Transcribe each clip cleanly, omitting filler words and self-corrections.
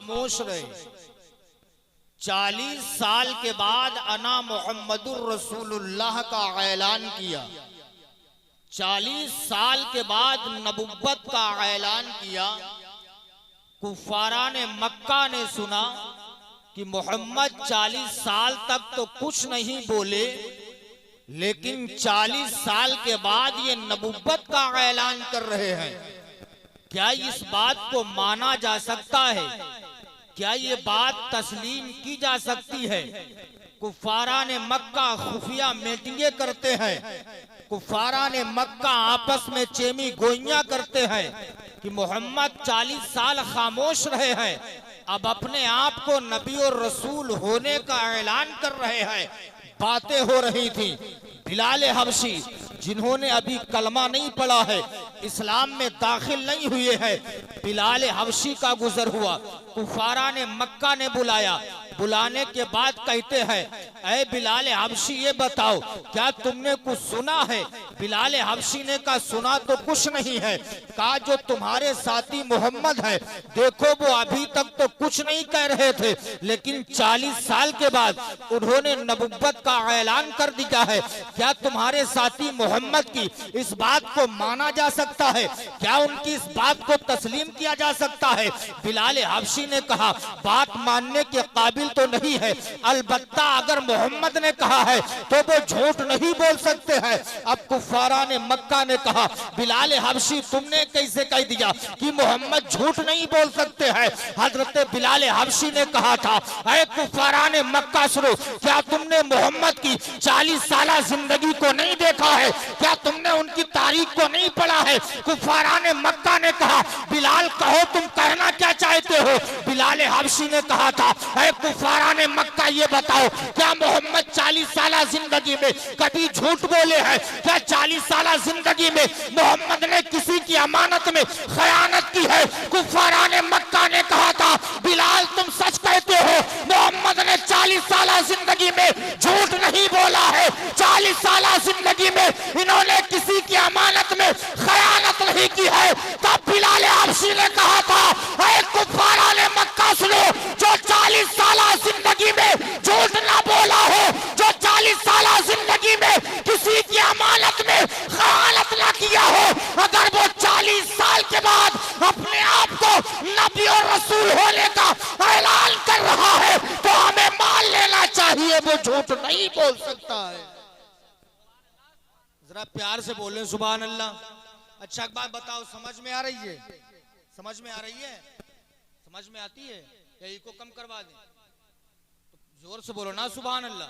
खामोश रहे। 40 साल के बाद अना मोहम्मदुर रसूलुल्लाह का ऐलान किया। 40 साल के बाद नबुव्वत का ऐलान किया। कुफारान मक्का ने सुना कि मोहम्मद 40 साल तक तो कुछ नहीं बोले, लेकिन 40 साल के बाद ये नबुव्वत का ऐलान कर रहे हैं। क्या इस बात को माना जा सकता है? क्या ये बात तस्लीम की जा सकती है? कुफारा ने मक्का खुफिया मीटिंगें करते हैं, कुफारा ने मक्का आपस में चेमी गोइयां करते हैं कि मोहम्मद 40 साल खामोश रहे हैं, अब अपने आप को नबी और रसूल होने का ऐलान कर रहे हैं। बातें हो रही थी। बिलाल हबशी जिन्होंने अभी कलमा नहीं पढ़ा है, इस्लाम में दाखिल नहीं हुए हैं, बिलाल हबशी का गुजर हुआ। कुफारा ने मक्का ने बुलाया। बुलाने के बाद कहते हैं, ऐ बिलाल हबशी ये बताओ क्या तुमने कुछ सुना है? बिलाल हबशी ने कहा सुना तो कुछ नहीं है। कहा जो तुम्हारे साथी मोहम्मद है, देखो वो अभी तक तो कुछ नहीं कह रहे थे, लेकिन 40 साल के बाद उन्होंने नबुव्वत का ऐलान कर दिया है। क्या तुम्हारे साथी मोहम्मद की इस बात को माना जा सकता है? क्या उनकी इस बात को तस्लीम किया जा सकता है? बिलाल हबशी ने कहा बात मानने के काबिल तो नहीं है, अलबत्ता अगर मोहम्मद ने कहा है तो वो झूठ नहीं बोल सकते हैं। अब कुफारा ने मक्का ने कहा बिलाल हबशी तुमने कैसे कह दिया कि मोहम्मद झूठ नहीं बोल सकते हैं? हजरत बिलाल हबशी ने कहा था, ऐ कुफारा ने मक्का सुनो, क्या तुमने मोहम्मद की 40 साल जिंदगी को नहीं देखा है? क्या तुमने उनकी तारीख को नहीं पढ़ा है? कुफारा ने मक्का ने कहा बिलाल कहो तुम कहना क्या चाहते हो? बिलाल हबशी ने कहा था, ऐ कुफारा ने मक्का ये बताओ क्या मोहम्मद 40 साल जिंदगी में कभी झूठ बोले हैं? क्या 40 साल जिंदगी में मोहम्मद ने किसी की अमानत में खयानत की है? कुफारा ने मक्का ने कहा था बिलाल तुम सच कहते हो, मोहम्मद ने 40 साल जिंदगी में झूठ नहीं बोला है, 40 साल जिंदगी में इन्होंने किसी की अमानत में खयानत नहीं की है। तब बिलाल हबशी ने कहा था, ऐ कुफारा ने मक्का सुनो, जो 40 साल जिंदगी में झूठ ना बोला हो, जो 40 साल जिंदगी में किसी की अमानत में खयानत ना किया हो, अगर वो 40 साल के बाद अपने आप को नबी और रसूल होने का ऐलान कर रहा है तो हमें मान लेना चाहिए, वो झूठ नहीं बोल सकता है। जरा प्यार से बोले सुभान अल्लाह। अच्छा एक बात बताओ, समझ में आ रही है? समझ में आ रही है? समझ में आती है? यही को कम करवा दें तो जोर से बोलो ना सुभान अल्लाह।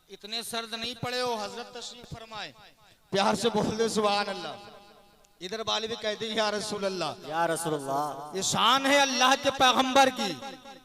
इतने सर्द नहीं पड़े हो, हजरत तशरीफ फरमाए, प्यार से बोल दे सुभान अल्लाह। इधर वाले भी कहते हैं या रसूल अल्लाह, या रसूल अल्लाह। ये शान है अल्लाह के पैगंबर की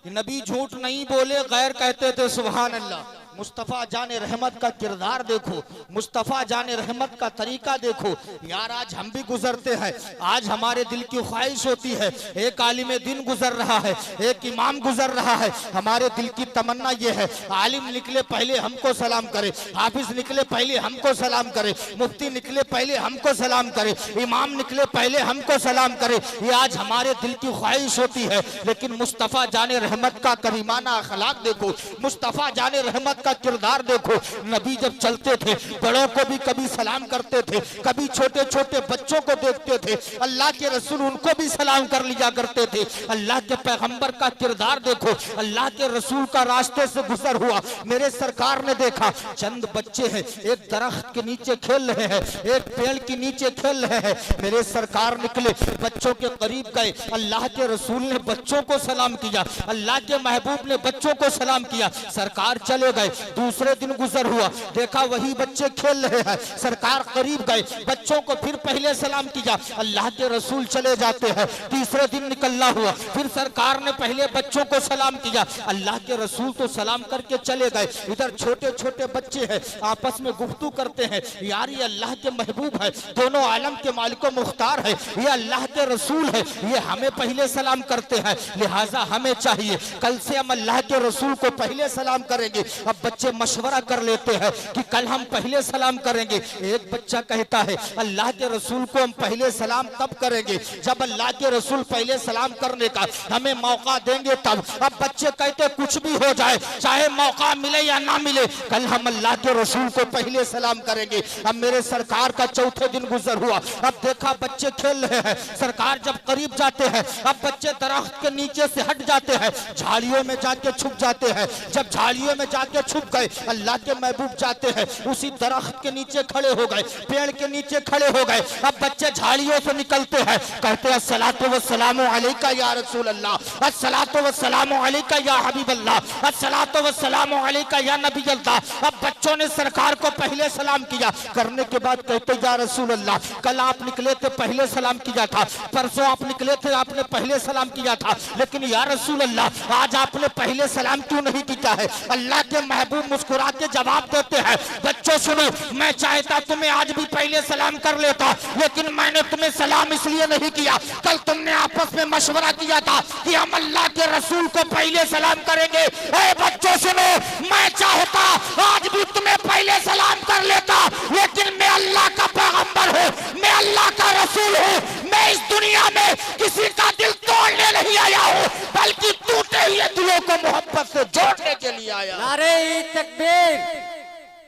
कि नबी झूठ नहीं बोले, गैर कहते थे सुभान अल्लाह। मुस्तफ़ा जाने रहमत का किरदार देखो, मुस्तफ़ा जाने रहमत का तरीका देखो। यार आज हम भी गुजरते हैं, आज हमारे दिल की ख्वाहिश होती है, एक आलिम दिन गुजर रहा है, एक इमाम गुजर रहा है, हमारे दिल की तमन्ना ये है आलिम निकले पहले हमको सलाम करे, हाफिज निकले पहले हमको सलाम करे, मुफ्ती निकले पहले हमको सलाम करे, इमाम निकले पहले हमको सलाम करे। ये आज हमारे दिल की ख्वाहिश होती है, लेकिन मुस्तफ़ा जाने रहमत का करीमाना अखलाक देखो, मुस्तफ़ा जाने रहमत का किरदार देखो। नबी जब चलते थे बड़ों को भी कभी सलाम करते थे, कभी छोटे छोटे बच्चों को देखते थे, अल्लाह के रसूल उनको भी सलाम कर लिया करते थे। अल्लाह के पैगंबर का किरदार देखो, अल्लाह के रसूल का रास्ते से गुजर हुआ, मेरे सरकार ने देखा चंद बच्चे हैं एक दरख्त के नीचे खेल रहे हैं, एक पेड़ के नीचे खेल रहे हैं, मेरे सरकार निकले बच्चों के करीब गए, अल्लाह के रसूल ने बच्चों को सलाम किया, अल्लाह के महबूब ने बच्चों को सलाम किया, सरकार चले गए। दूसरे दिन गुजर हुआ, देखा वही बच्चे खेल रहे हैं, सरकार करीब गए, बच्चों को फिर पहले सलाम किया, अल्लाह के रसूल चले जाते हैं। तीसरे दिन निकलना हुआ, फिर सरकार ने पहले बच्चों को सलाम किया, अल्लाह के रसूल तो सलाम करके चले गए। इधर छोटे छोटे बच्चे हैं आपस में गुफ्तगू करते हैं, यार ये अल्लाह के महबूब है, दोनों आलम के मालिक मुख्तार है, ये अल्लाह के रसूल है, ये हमें पहले सलाम करते हैं, लिहाजा हमें चाहिए कल से हम अल्लाह के रसूल को पहले सलाम करेंगे। अब बच्चे मशवरा कर लेते हैं कि कल हम पहले सलाम करेंगे। एक बच्चा कहता है अल्लाह के रसूल को हम पहले सलाम तब करेंगे जब अल्लाह के रसूल पहले सलाम करने का हमें मौका देंगे तब। अब बच्चे कहते कुछ भी हो जाए, चाहे मौका मिले या ना मिले, कल हम अल्लाह के रसूल को पहले सलाम करेंगे। अब मेरे सरकार का चौथे दिन गुजर हुआ, अब देखा बच्चे खेल रहे हैं। सरकार जब करीब जाते हैं, अब बच्चे दरख्त के नीचे से हट जाते हैं, झाड़ियों में जाके छुप जाते हैं। जब झाड़ियों में जाके छुप गए, अल्लाह के महबूब जाते हैं उसी दरख्त के नीचे खड़े हो गए, पेड़ के नीचे खड़े हो गए। अब बच्चे झाड़ियों से निकलते हैं, कहते हैं अस्सलातु वस्सलामु अलैका या रसूल अल्लाह, अस्सलातु वस्सलामु अलैका या हबीब अल्लाह, अस्सलातु वस्सलामु अलैका या नबी अल्लाह। अब बच्चों ने सरकार को पहले सलाम किया, करने के बाद कहते या रसूल अल्लाह, कल आप निकले थे पहले सलाम किया था, परसों आप निकले थे आपने पहले सलाम किया था, लेकिन या रसूल अल्लाह आज आपने पहले सलाम क्यों नहीं किया है? अल्लाह के महबूब मुस्कुरा के जवाब देते हैं, बच्चों सुनो, मैं चाहता तुम्हें आज भी पहले सलाम कर लेता, लेकिन मैंने तुम्हें सलाम इसलिए नहीं किया, कल तुमने आपस में मशवरा किया था कि हम अल्लाह के रसूल को पहले सलाम करेंगे। ए बच्चों सुनो, मैं चाहता आज भी तुम्हें पहले सलाम कर लेता, लेकिन मैं अल्लाह का पैगंबर हूँ, मैं अल्लाह का रसूल हूँ, मैं इस दुनिया में किसी का दिल तोड़ने नहीं आया हूँ, बल्कि टूटे हुए दिलों को मोहब्बत से जोड़ने के लिए आया। नारे तकबीर,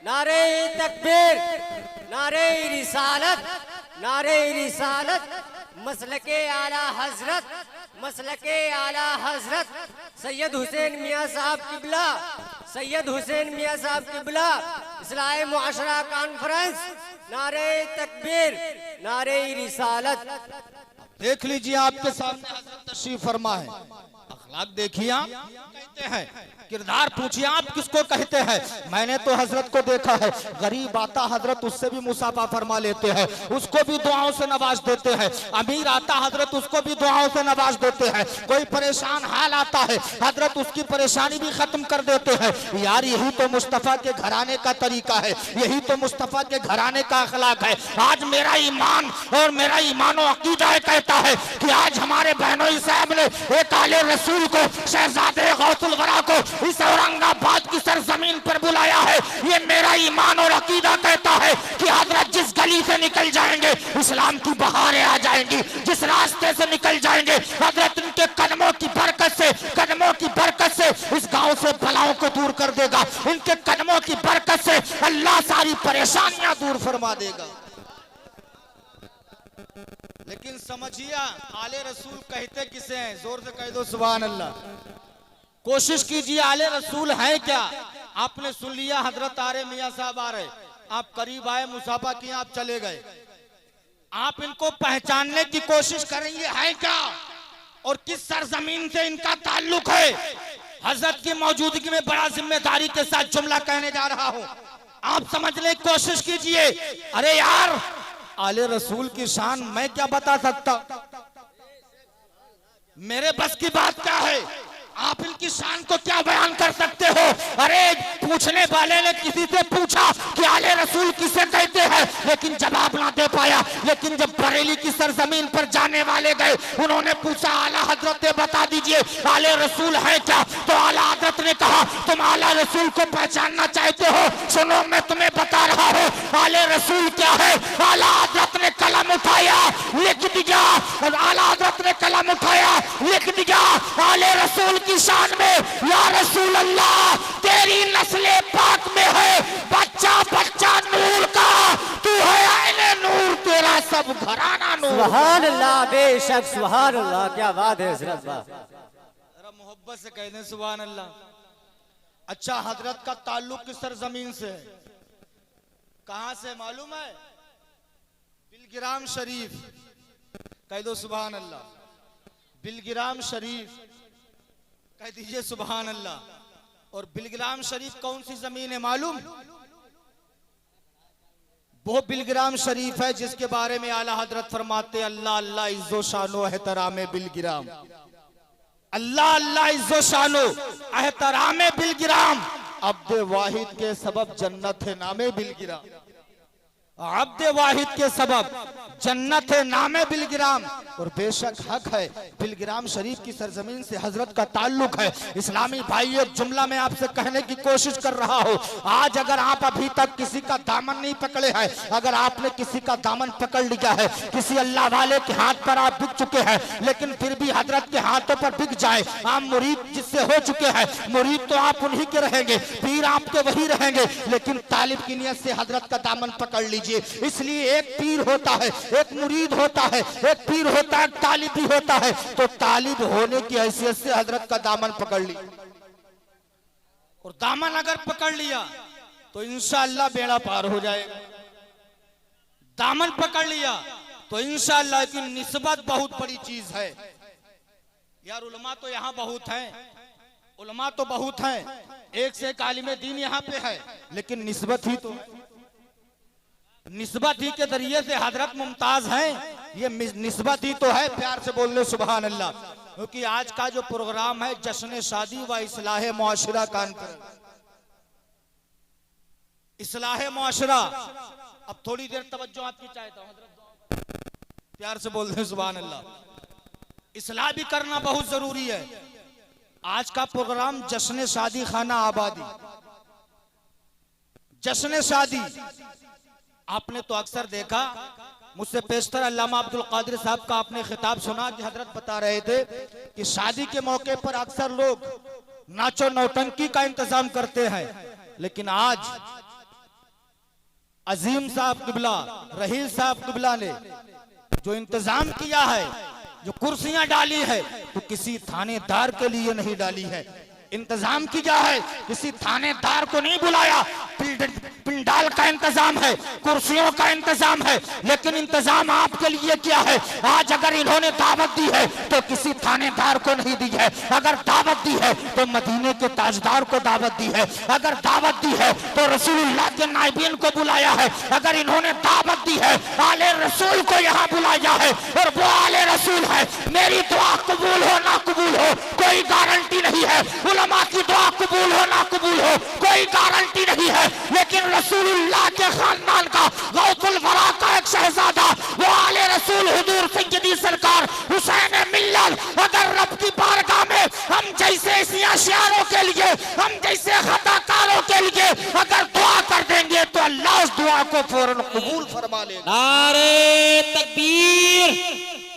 नारे तकबीर, नारे रिसालत, नारे रिसालत, मसलके आला हजरत, मसलके आला हजरत सैयद हुसैन मियाँ साहब किबला, सैयद हुसैन मियाँ साहब किबला, इस्लाही मुआशरा कॉन्फ्रेंस। नारे तकबीर, नारे रिसालत। देख लीजिए आपके सामने हजरत तशरीफ फरमा है, अखलाक देखिए, आप कहते हैं, किरदार पूछिए आप किसको कहते हैं। मैंने तो हजरत को देखा है, गरीब आता हजरत उससे भी मुसाफा फरमा लेते हैं, उसको भी दुआओं से नवाज देते हैं। अमीर आता हजरत उसको भी दुआओं से नवाज देते हैं। कोई परेशान हाल आता है, हजरत उसकी परेशानी भी खत्म कर देते हैं। यार यही तो मुस्तफा के घराने का तरीका है, यही तो मुस्तफा के घराने का अखलाक है। आज मेरा ईमान और मेरा ईमानो अकीदा कहता है कि आज हमारे बहनों साहब ने एक आले रसूल को, शहजादे गौसुल वरा को इस औरंगाबाद की सरजमीन पर बुलाया है। ये मेरा ईमान और अकीदा कहता है कि हजरत जिस गली से निकल जाएंगे इस्लाम की बहारें आ जाएंगी, जिस रास्ते से निकल जाएंगे हजरत इनके कदमों की बरकत से, कदमों की बरकत से इस गांव से बलाओं को दूर कर देगा। इनके कदमों की बरकत से अल्लाह सारी परेशानियां दूर फरमा देगा। लेकिन समझिए आले रसूल कहते किसे हैं? जोर से कह दो सुभान अल्लाह। कोशिश कीजिए आले रसूल हैं क्या? आपने सुन लिया हजरत आरे मियाँ साहब आ रहे, आप करीब आए, मुसाफा किया, आप चले गए। आप इनको पहचानने की कोशिश करेंगे हैं क्या और किस सरजमीन से इनका ताल्लुक है। हजरत की मौजूदगी में बड़ा जिम्मेदारी के साथ जुमला कहने जा रहा हूँ, आप समझने की कोशिश कीजिए। अरे यार आले रसूल की शान मैं क्या बता सकता, मेरे बस की बात क्या है, आप इनकी शान को क्या बयान कर सकते हो। अरे पूछने वाले ने किसी से पूछा कि आले रसूल किसे कहते हैं, लेकिन जवाब ना दे पाया। लेकिन जब बरेली की सरजमीन पर जाने वाले गए, उन्होंने पूछा आला हजरत बता दीजिए आले रसूल है क्या। तो आला हजरत ने कहा तुम आला रसूल को पहचानना चाहते हो, सुनो मैं तुम्हें बता रहा हूँ आले रसूल क्या है। आला हजरत ने कलम उठाया, लिख दिया। आला हजरत ने कलम उठाया, लिख दिया आले रसूल की शान में, या रसूल अल्लाह तेरी नस्ले पाक में है बच्चा बच्चा नूर का, तू है आईने नूर, तेरा सब घराना नूर। सुभान अल्लाह, बेशक सुभान अल्लाह, क्या बात है हजरत। जरा मोहब्बत से कह दें सुभान अल्लाह। अच्छा हजरत का ताल्लुक किस सरजमीन से है, कहां से मालूम है? बिलगिराम शरीफ, कह दो सुभान अल्लाह। बिलगिराम शरीफ कह दीजिए सुभान अल्लाह। और बिलगिराम शरीफ कौन सी जमीन है मालूम? वो बिलगिराम शरीफ है जिसके बारे में आला हजरत फरमाते अल्लाह अल्लाह इज्जो शानो एहतराम बिलगिराम, अल्लाह अल्लाह इज्जो शानो एहतराम बिलगिराम, अब्दे वाहिद के सबब जन्नत है नामे बिलगिराम। अब्द वाहिद के सबब जन्नत है नामे बिलग्राम, और बेशक हक है बिलग्राम शरीफ की सरजमीन से हजरत का ताल्लुक है। इस्लामी भाई एक जुमला में आपसे कहने की कोशिश कर रहा हूँ, आज अगर आप अभी तक किसी का दामन नहीं पकड़े हैं, अगर आपने किसी का दामन पकड़ लिया है, किसी अल्लाह वाले के हाथ पर आप बिक चुके हैं, लेकिन फिर भी हजरत के हाथों पर बिक जाए, आप मुरीद जिससे हो चुके हैं, मुरीद तो आप उन्हीं के रहेंगे, पीर आपके वही रहेंगे, लेकिन तालिब की नियत से हजरत का दामन पकड़ लीजिए। इसलिए एक पीर होता है, एक मुरीद होता है, एक पीर होता है, तालिब भी होता है। तो तालिब होने की हैसियत से हजरत का दामन पकड़ ली, और दामन अगर पकड़ लिया तो इंशाअल्लाह बेड़ा पार हो जाएगा। दामन पकड़ लिया तो इंशाअल्लाह की निस्बत बहुत बड़ी चीज है यार। उलमा तो यहाँ बहुत हैं, उलमा तो बहुत हैं, एक से एक आलिम दीन यहाँ पे है, लेकिन निस्बत ही तो, निस्बत ही के जरिए से हजरत मुमताज हैं, ये निस्बत ही तो है। प्यार से बोल ले सुभान अल्लाह। क्योंकि आज का जो प्रोग्राम है जश्न शादी व इस्लाह मुआशरा कानपुर, इस्लाह मुआशरा। अब थोड़ी देर तवज्जो आपकी चाहता हूं हजरत, प्यार से बोल दे सुभान अल्लाह। इस्लाह भी करना बहुत जरूरी है। आज का प्रोग्राम जश्न शादी खाना आबादी, जश्न शादी। आपने तो अक्सर देखा, मुझसे पेशतर अल्लामा अब्दुल कादिर साहब का आपने खिताब सुना कि हजरत बता रहे थे कि शादी के मौके पर अक्सर लोग नाचो नौटंकी का इंतजाम करते हैं, लेकिन आज अजीम साहब किबला, रहील साहब किबला ने जो इंतजाम किया है, जो कुर्सियां डाली है, तो किसी थानेदार के लिए नहीं डाली है। इंतजाम किया है, किसी थानेदार को नहीं बुलाया। पिंडाल का इंतजाम है, कुर्सियों का इंतजाम है, लेकिन इंतजाम आपके लिए क्या है? आज अगर इन्होंने दावत दी है तो किसी थानेदार को नहीं दी है, अगर दावत दी है तो मदीने के ताजदार को दावत दी है, अगर दावत दी है तो रसूलुल्लाह के नाइबीन को बुलाया है, अगर इन्होंने दावत दी है आले रसूल को यहाँ बुलाया है, और वो आले रसूल है। मेरी दुआ कबूल हो ना कबूल हो कोई गारंटी नहीं है, उलमा की दुआ कबूल हो ना कबूल हो कोई गारंटी नहीं है, लेकिन रसूलुल्लाह के खानदान का गौतुल वरा का एक शहजादा, वो आले रसूल हुजूर सैयदी सरकार हुसैन मिल्लत, अगर रब की बारगाह में हम जैसे इसियाशियारों के लिए, हम जैसे खताकारों के लिए अगर दुआ कर देंगे तो अल्लाह उस दुआ को फौरन कबूल फरमा लेगा। नारे तकबीर,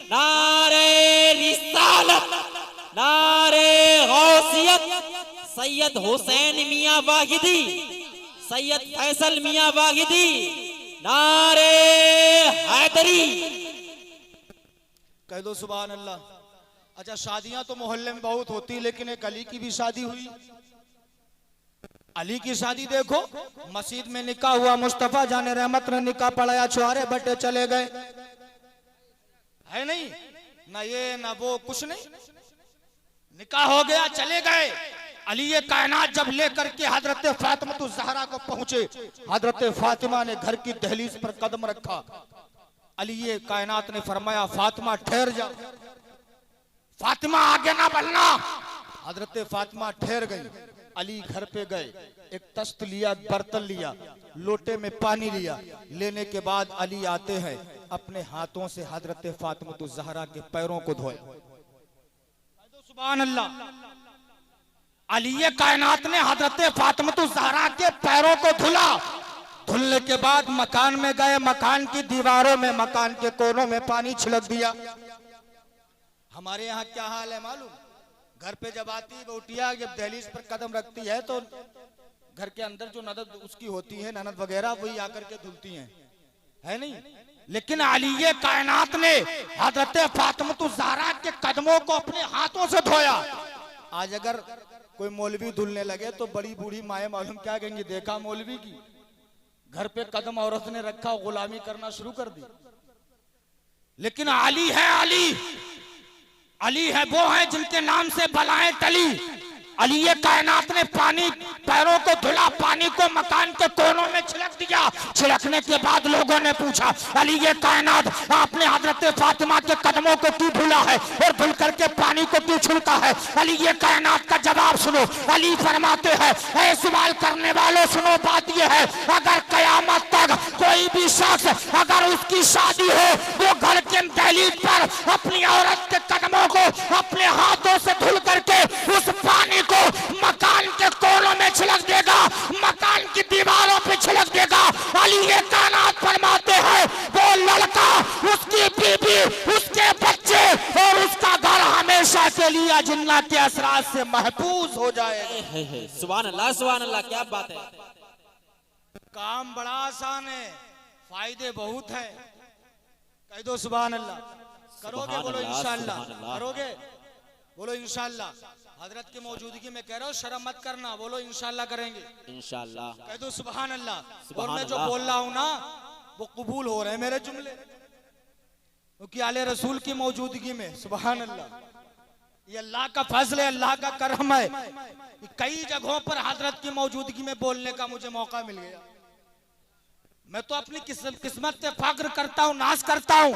नारे रिसालत, नारे गौसियत। सैयद हुसैन मियां वाहिदी, सैयद फैसल मियां वाहिदी, नारे हैदरी। कह दो सुभान अल्लाह। अच्छा, शादियां तो मोहल्ले में बहुत होती, लेकिन एक अली की भी शादी हुई। अली की शादी देखो, मस्जिद में निकाह हुआ, मुस्तफा जाने रहमत ने निकाह पढ़ाया, छुआरे बटे चले गए, है नहीं ना ये ना वो, कुछ नहीं, निकाह हो गया चले गए। अली ये कायनात जब लेकर के हजरत फातिमा ज़हरा को पहुंचे, हजरत फातिमा ने घर की दहलीज पर कदम रखा। अली ये कायनात ने फरमाया फातिमा ठहर जा, फातिमा आगे ना बढ़ना। हजरत फातिमा ठहर गई। अली घर पे गए, एक तश्त लिया, बर्तन लिया, लोटे में पानी लिया, लेने के बाद अली आते हैं, अपने हाथों से हजरत फातिमा ज़हरा के पैरों को धोए। सुभान अल्लाह। अली कायनात ने हजरत फातिमा ज़हरा के पैरों को धुला। धुलने के बाद मकान में गए, मकान की दीवारों में, मकान के कोनों में पानी छिड़क दिया। हमारे यहाँ क्या हाल है मालूम? घर पे जब आती है बेटिया, जब दहलीज पर कदम रखती है तो घर के अंदर जो ननद उसकी होती है, ननद वगैरह, वही आकर के धुलती हैं, है नहीं? लेकिन अली कायनात ने हजरत फातिमा ज़हरा के कदमों को अपने हाथों से धोया। आज अगर कोई मौलवी धुलने लगे तो बड़ी बूढ़ी माए मालूम क्या कहेंगी, देखा मौलवी की घर पे कदम औरत ने रखा, गुलामी करना शुरू कर दी। लेकिन अली है, अली, अली है वो है जिनके नाम से बलाएं टली, अली ये कायनात ने पानी पैरों को धुला, पानी को मकान के कोनों में छिड़क दिया। छिड़कने के बाद लोगों ने पूछा, अली ये कायनात आपने हजरत फातिमा के कदमों को क्यों धुला है और धुल करके पानी को क्यों छिड़का है? अली ये कायनात का जवाब सुनो। अली फरमाते हैं, ऐ सवाल करने वालों सुनो, बात ये है, अगर कयामत तक कोई भी शख्स अगर उसकी शादी हो वो घर के दहलीज पर अपनी औरत के कदमों को अपने हाथों से धुल करके उस पानी को मकान के कोनों में छिड़क देगा, मकान की दीवारों पे छिड़क देगा। अली ये कायनात फरमाते हैं, वो लड़का, उसकी बीबी, उसके बच्चे और उसका घर हमेशा के लिए जिन्नात के असरात से महफूज हो जाएगा। सुभान अल्लाह, क्या बात है। काम बड़ा आसान है, फायदे बहुत है। कह दो सुभान अल्लाह। करोगे? बोलो इंशाअल्लाह। करोगे? बोलो इंशाअल्लाह। हजरत की मौजूदगी में कह रहा हूँ, शर्म मत करना, बोलो इंशाअल्लाह करेंगे। इंशाअल्लाह। कह दो सुभान अल्लाह। और मैं जो बोल रहा हूँ ना वो कबूल हो रहे हैं मेरे जुमले, क्योंकि आले रसूल की मौजूदगी में। सुभान अल्लाह, ये अल्लाह का फजल है, अल्लाह का करम है। कई जगहों पर हजरत की मौजूदगी में बोलने का मुझे मौका मिल गया। मैं तो अपनी किस्मत से फख्र करता हूँ, नाज करता हूँ।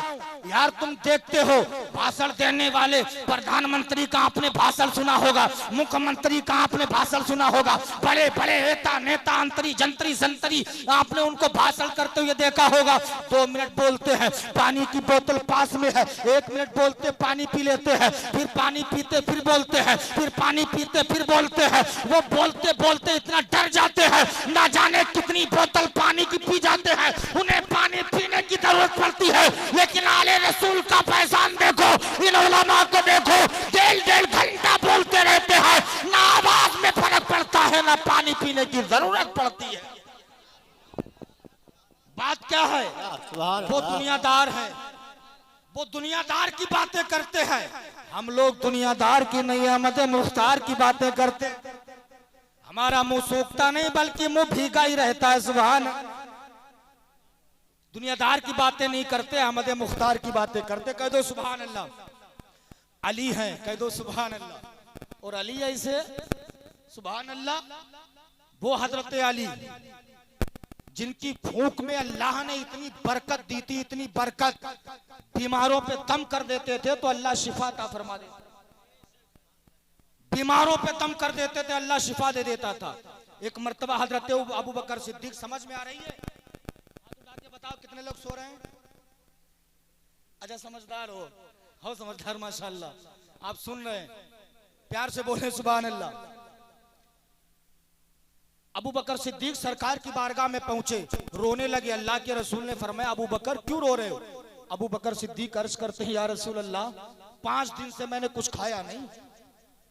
यार तुम देखते हो भाषण देने वाले प्रधानमंत्री का आपने भाषण सुना होगा, मुख्यमंत्री का आपने भाषण सुना होगा, बड़े बड़े नेता अंतरी जंतरी संतरी आपने उनको भाषण करते हुए देखा होगा। 2 मिनट बोलते हैं, पानी की बोतल पास में है, 1 मिनट बोलते पानी पी लेते हैं, फिर पानी पीते फिर बोलते हैं, फिर पानी पीते फिर बोलते हैं। वो बोलते बोलते इतना डर जाते हैं, ना जाने कितनी बोतल पानी की पी जाते हैं, उन्हें पानी पीने की जरूरत पड़ती है। लेकिन आले रसूल का फैजान देखो, इन उलमा को देखो, डेढ़ घंटा बोलते रहते हैं, ना आवाज में फर्क पड़ता है ना पानी पीने की जरूरत पड़ती है। बात क्या है? वो दुनियादार है, वो दुनियादार की बातें करते हैं। हम लोग दुनियादार की नहीं, अहमद मुख्तार की बातें करते। हमारा मुंह सूखता नहीं बल्कि मुंह भीगा ही रहता है। सुभान, दुनियादार की बातें नहीं करते, अहमद मुख्तार की बातें करते। कह दो सुभान अल्लाह। अली हैं, कह दो सुभान अल्लाह। और अली ऐसे सुभान अल्लाह, वो हजरत अली जिनकी फूंक में अल्लाह ने इतनी बरकत दी थी, इतनी बरकत, बीमारों पे दम कर देते थे तो अल्लाह शिफा अता फरमा देता। बीमारों पे दम कर देते थे, अल्लाह शिफा दे देता था। एक मर्तबा हजरत अबू बकर सिद्दीक, समझ में आ रही है? बताओ कितने लोग सो रहे हैं? अच्छा समझदार हो समझदार, माशाअल्लाह। आप सुन रहे हैं, प्यार से बोले सुभान अल्लाह। अबू बकर सिद्दीक सरकार की बारगाह में पहुंचे, रोने लगे। अल्लाह के रसूल ने फरमाया, अबू बकर क्यों रो रहे हो? अबू बकर सिद्दीक अर्ज करते हैं, या रसूल अल्लाह 5 दिन से मैंने कुछ खाया नहीं।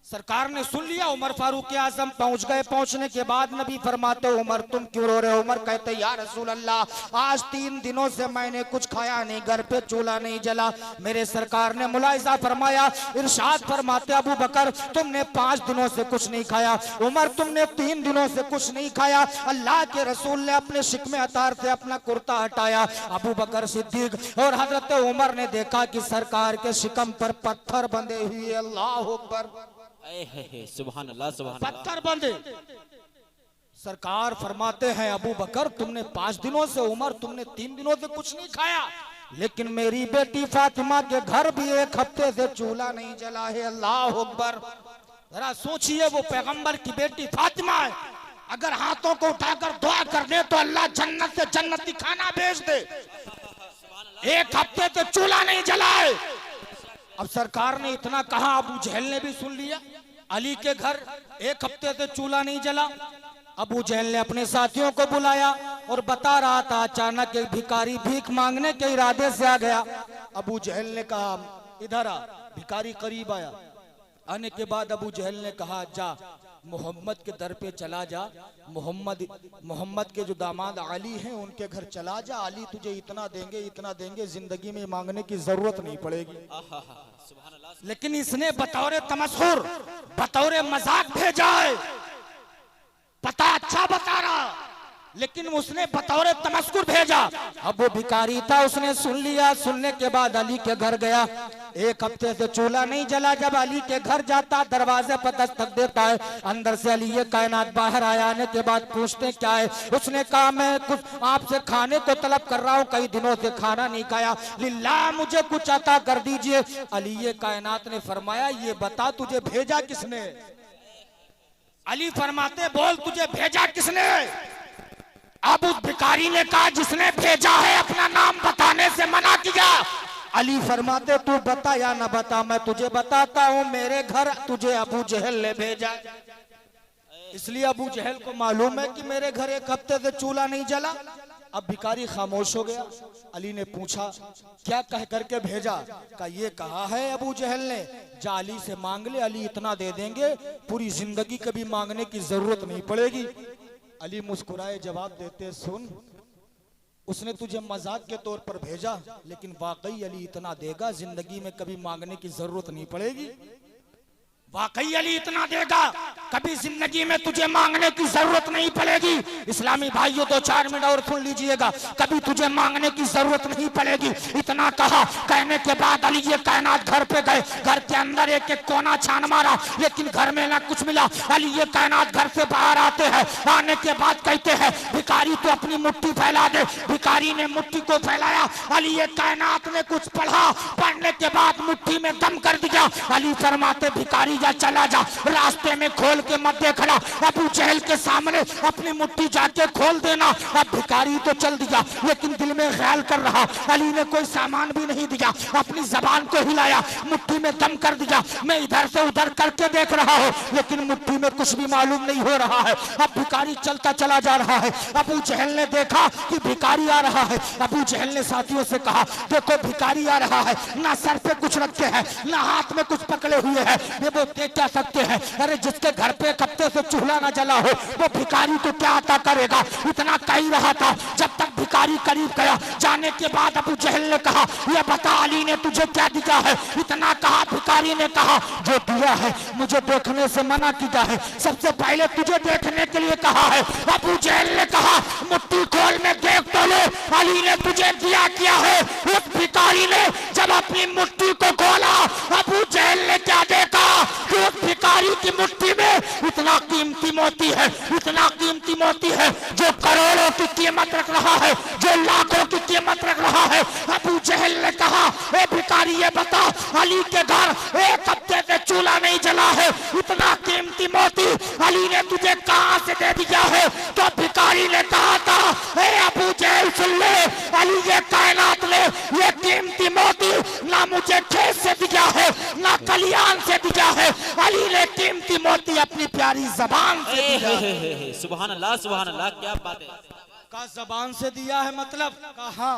सरकार ने सुन लिया, उमर फारूक आजम पहुंच गए। पहुंचने के बाद नबी फरमाते, उमर तुम क्यों रो रहे हो? उमर कहते, या रसूल अल्लाह आज 3 दिनों से मैंने कुछ खाया नहीं, घर पे चूल्हा नहीं जला। मेरे सरकार ने मुलाहिजा फरमाया, इरशाद फरमाते, अबू बकर तुमने 5 दिनों से कुछ नहीं खाया, उमर तुमने 3 दिनों से कुछ नहीं खाया। अल्लाह के रसूल ने अपने शिकमे अतार से अपना कुर्ता हटाया। अबू बकर सिद्दीक और हजरत उमर ने देखा कि सरकार के शिकम पर पत्थर बंधे हुए। अल्लाह अकबर, सुभान अल्लाह, सुभान पत्थर बंधे। सरकार फरमाते हैं, अबू बकर तुमने 5 दिनों से, उमर तुमने 3 दिनों से कुछ नहीं खाया, लेकिन मेरी बेटी फातिमा के घर भी 1 हफ्ते से चूल्हा नहीं जला है। अल्लाह अकबर, जरा सोचिए, वो पैगंबर की बेटी फातिमा है, अगर हाथों को उठाकर दुआ कर दे तो अल्लाह जन्नत से जन्नती खाना भेज दे। 1 हफ्ते से चूल्हा नहीं जलाए। अब सरकार ने इतना कहा, अबू जहल ने भी सुन लिया, अली के घर 1 हफ्ते से चूल्हा नहीं जला। अबू जहल ने अपने साथियों को बुलाया और बता रहा था, अचानक एक भिखारी भीख मांगने के इरादे से आ गया। अबू जहल ने कहा, इधर आ। भिखारी करीब आया। आने के बाद अबू जहल ने कहा, जा मोहम्मद के दर पे चला जा, मोहम्मद के जो दामाद अली हैं उनके घर चला जा, अली तुझे इतना देंगे जिंदगी में मांगने की जरूरत नहीं पड़ेगी। लेकिन इसने बतौरे तमस्खुर, बतौरे मजाक भेजा है। पता अच्छा बता रहा, लेकिन उसने बतौरे तमस्कुर भेजा। अब वो भिखारी था, उसने सुन लिया। सुनने के बाद अली के घर गया। एक हफ्ते से चूल्हा नहीं जला। जब अली के घर जाता दरवाजे पर दस्तक देता है, अंदर से अली ये कायनात बाहर आया। आने के बाद पूछते क्या है? उसने कहा मैं कुछ आपसे खाने को तलब कर रहा हूँ, कई दिनों से खाना नहीं खाया, लिल्लाह मुझे कुछ अता कर दीजिए। अली ये कायनात ने फरमाया ये बता तुझे भेजा किसने? अली फरमाते बोल तुझे भेजा किसने? अब उस भिखारी ने कहा जिसने भेजा है अपना नाम बताने से मना किया। अली फरमाते तू बता या ना बता, मैं तुझे बताता हूँ, मेरे घर तुझे अबू जहल ने भेजा। इसलिए अबू जहल को मालूम है कि मेरे घर एक हफ्ते से चूल्हा नहीं जला। अब भिखारी खामोश हो गया। अली ने पूछा क्या कह करके भेजा? का ये कहा है अबू जहल ने जा अली से मांग ले, अली इतना दे देंगे पूरी जिंदगी कभी मांगने की जरूरत नहीं पड़ेगी। अली मुस्कुराए जवाब देते सुन, उसने तुझे मजाक के तौर पर भेजा, लेकिन वाकई अली इतना देगा जिंदगी में कभी मांगने की जरूरत नहीं पड़ेगी। वाकई अली इतना देगा कभी जिंदगी में तुझे मांगने की जरूरत नहीं पड़ेगी। इस्लामी भाइयों 2-4 मिनट और सुन लीजिएगा, कभी तुझे मांगने की जरूरत नहीं पड़ेगी। इतना कहा, कहने के बाद अली ये कायनात घर पे गए। घर के अंदर एक एक कोना छान मारा, लेकिन घर में ना कुछ मिला। अली ये कायनात घर से बाहर आते हैं। आने के बाद कहते हैं भिखारी तो अपनी मुट्ठी फैला दे। भिखारी ने मुट्ठी को फैलाया। अली ये कायनात ने कुछ पढ़ा, पढ़ने के बाद मुट्ठी में दम कर दिया। अली फरमाते भिखारी जा चला जा, रास्ते में खोल के मत देखना, अबू जहल के सामने अपनी मुट्ठी जाके खोल देना। अब भिखारी तो चल दिया, लेकिन दिल में ख्याल कर रहा अली ने कोई सामान भी नहीं दिया, अपनी जबान को हिलाया, मुट्ठी में दम कर दिया। मैं इधर से उधर करके देख रहा हूँ, लेकिन मुट्ठी में कुछ भी मालूम नहीं हो रहा है। अब भिखारी चलता चला जा रहा है। अबू जहल ने देखा कि भिखारी आ रहा है। अबू जहल ने साथियों से कहा देखो भिखारी आ रहा है, ना सर पे कुछ रखे हैं, ना हाथ में कुछ पकड़े हुए हैं, ये वो देख क्या सकते हैं? अरे जिसके घर पे कब्जे से चूल्हा ना जला हो वो भिखारी को क्या अता करेगा? इतना कह रहा था जब तक भिखारी करीब गया। जाने के बाद अबू जहल ने कहा ये बता अली ने तुझे क्या दिया है? इतना कहा, भिखारी ने कहा जो दिया है मुझे देखने से मना किया है, सबसे पहले तुझे देखने के लिए कहा है। अबू जहल ने कहा मुट्ठी खोल में देख तो ले, अली ने तुझे दिया क्या है? उस भिखारी ने जब अपनी मुट्ठी को खोला, अबू जहल ने क्या देखा कि उस भिखारी की मुट्ठी में इतना कीमती मोती है, इतना कीमती मोती है जो करोड़ों की कीमत रख रहा है, जो लाखों की कीमत रख रहा है। अबू जहल ने कहा ए भिखारी ये बता अली के घर एक हफ्ते से चूल्हा नहीं जला है, इतना कीमती मोती अली ने तुझे कहां से दे दिया है? तो भिखारी ने कहा था ए अबू जहल सुन ले, अली ये कायनात ने ये कीमती मोती ना मुझे खेत से दिया है, ना कलियान से दिया है, अली ने कीमती मोती अपनी प्यारी जबान से दिया है। सुभान अल्लाह क्या बात है। का जबान से दिया है मतलब कहा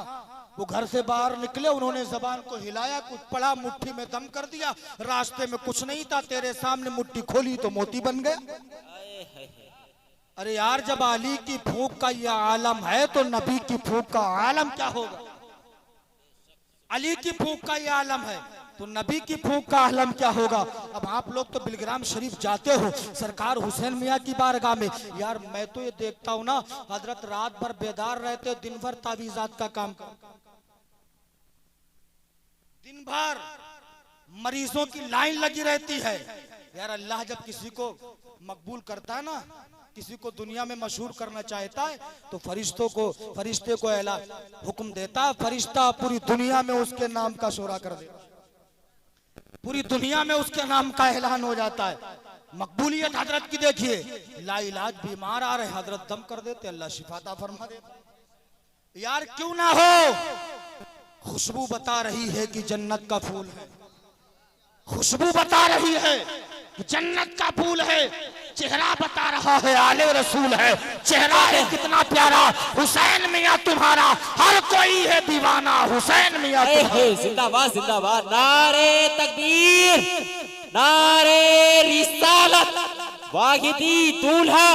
वो घर से बाहर निकले, उन्होंने जबान को हिलाया, कुछ पड़ा, मुट्ठी में दम कर दिया। रास्ते में कुछ नहीं था, तेरे सामने मुट्ठी खोली तो मोती बन गया। अरे यार जब अली की फूंक का यह आलम है तो नबी की फूंक का आलम क्या होगा? अली की फूंक का यह आलम है तो नबी की फूंक का आलम क्या होगा? अब आप लोग तो बिलग्राम शरीफ जाते हो सरकार हुसैन मियाँ की बारगाह में। यार मैं तो ये देखता हूँ ना, हजरत रात भर बेदार रहते, दिन भर तावीज़ात का काम कर, दिन भर मरीजों की लाइन लगी रहती है। यार अल्लाह जब किसी को मकबूल करता है ना, किसी को दुनिया में मशहूर करना चाहता है तो फरिश्ते को ऐलान हुक्म देता है, फरिश्ता पूरी दुनिया में उसके नाम का शोरा कर देता, पूरी दुनिया में उसके नाम का ऐलान हो जाता है। मकबूलियत हजरत की देखिए, लाइलाज बीमार आ रहे हजरत दम कर देते, अल्लाह शिफाता फरमा देते। यार क्यों ना हो, खुशबू बता रही है कि जन्नत का फूल है, खुशबू बता रही है कि जन्नत का फूल है, चेहरा बता रहा है आले रसूल है, चेहरा है कितना प्यारा, हुसैन मियाँ तुम्हारा, हर कोई है दीवाना हुसैन मियाँ तुम्हारा। जिंदाबाद जिंदाबाद, नारे तकबीर, नारे रिसालत, वाहिदी दूल्हा,